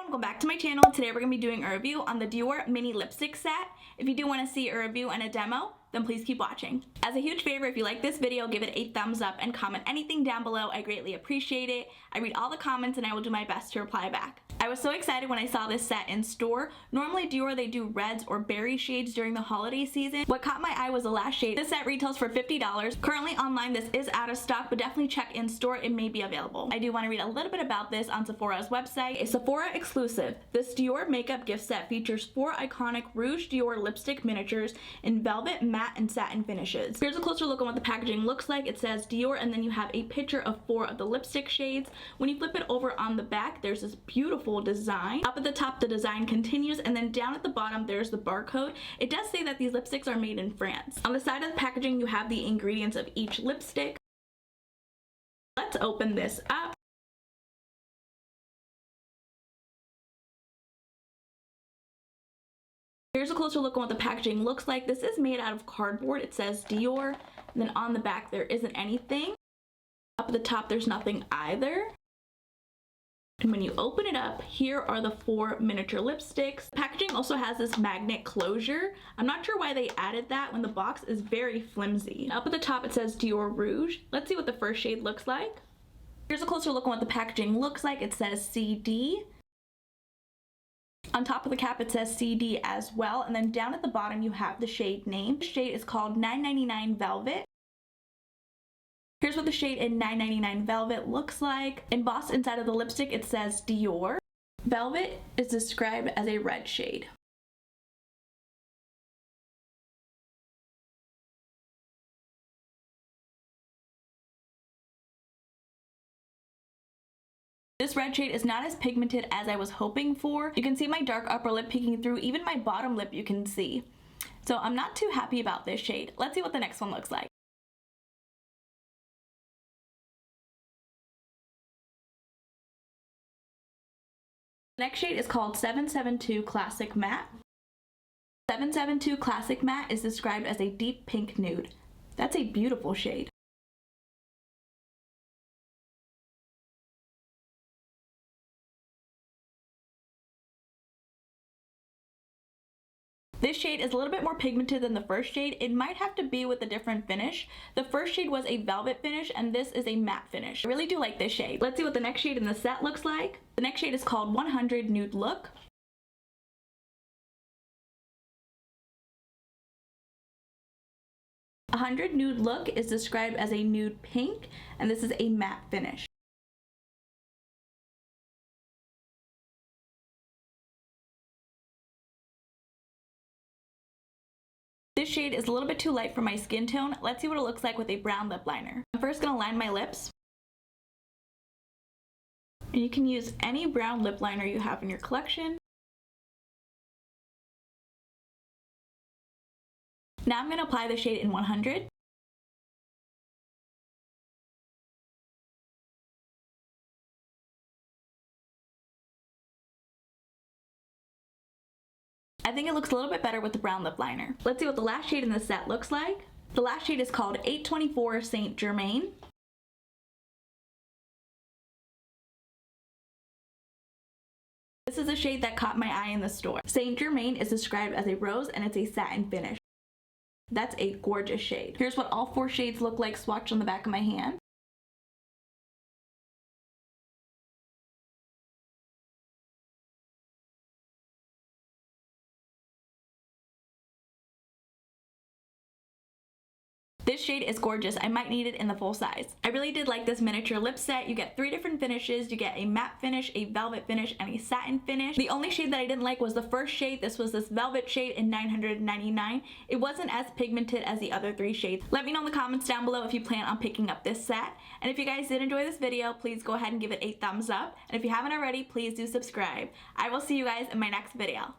welcome back to my channel. Today we're going to be doing a review on the Dior mini lipstick set. If you do want to see a review and a demo, then please keep watching. As a huge favor, if you like this video, give it a thumbs up and comment anything down below. I greatly appreciate it. I read all the comments and I will do my best to reply back. I was so excited when I saw this set in store. Normally Dior, they do reds or berry shades during the holiday season. What caught my eye was the last shade. This set retails for $50. Currently online this is out of stock, but definitely check in store, it may be available. I do want to read a little bit about this on Sephora's website. A Sephora exclusive. This Dior makeup gift set features 4 iconic Rouge Dior lipstick miniatures in velvet, matte, and satin finishes. Here's a closer look on what the packaging looks like. It says Dior and then you have a picture of 4 of the lipstick shades. When you flip it over on the back, there's this beautiful design. Up at the top the design continues, and then down at the bottom there's the barcode. It does say that these lipsticks are made in France. On the side of the packaging you have the ingredients of each lipstick. Let's open this up. Here's a closer look at what the packaging looks like. This is made out of cardboard. It says Dior, and then on the back there isn't anything. Up at the top there's nothing either. And when you open it up, here are the 4 miniature lipsticks. The packaging also has this magnet closure. I'm not sure why they added that when the box is very flimsy. Up at the top it says Dior Rouge. Let's see what the first shade looks like. Here's a closer look at what the packaging looks like. It says CD. On top of the cap it says CD as well, and then down at the bottom you have the shade name. The shade is called 999 Velvet. Here's what the shade in 999 Velvet looks like. Embossed inside of the lipstick it says Dior. Velvet is described as a red shade. This red shade is not as pigmented as I was hoping for. You can see my dark upper lip peeking through, even my bottom lip you can see. So I'm not too happy about this shade. Let's see what the next one looks like. The next shade is called 772 Classic Matte. 772 Classic Matte is described as a deep pink nude. That's a beautiful shade. This shade is a little bit more pigmented than the first shade. It might have to be with a different finish. The first shade was a velvet finish and this is a matte finish. I really do like this shade. Let's see what the next shade in the set looks like. The next shade is called 100 Nude Look. A 100 Nude Look is described as a nude pink, and this is a matte finish. This shade is a little bit too light for my skin tone. Let's see what it looks like with a brown lip liner. I'm first going to line my lips. And you can use any brown lip liner you have in your collection. Now I'm going to apply the shade in 100. I think it looks a little bit better with the brown lip liner. Let's see what the last shade in the set looks like. The last shade is called 824 St Germain. This is a shade that caught my eye in the store. St Germain is described as a rose and it's a satin finish. That's a gorgeous shade. Here's what all 4 shades look like swatched on the back of my hand. This shade is gorgeous. I might need it in the full size. I really did like this miniature lip set. You get 3 different finishes. You get a matte finish, a velvet finish, and a satin finish. The only shade that I didn't like was the first shade. This was this velvet shade in 999. It wasn't as pigmented as the other 3 shades. Let me know in the comments down below if you plan on picking up this set. And if you guys did enjoy this video, please go ahead and give it a thumbs up. And if you haven't already, please do subscribe. I will see you guys in my next video.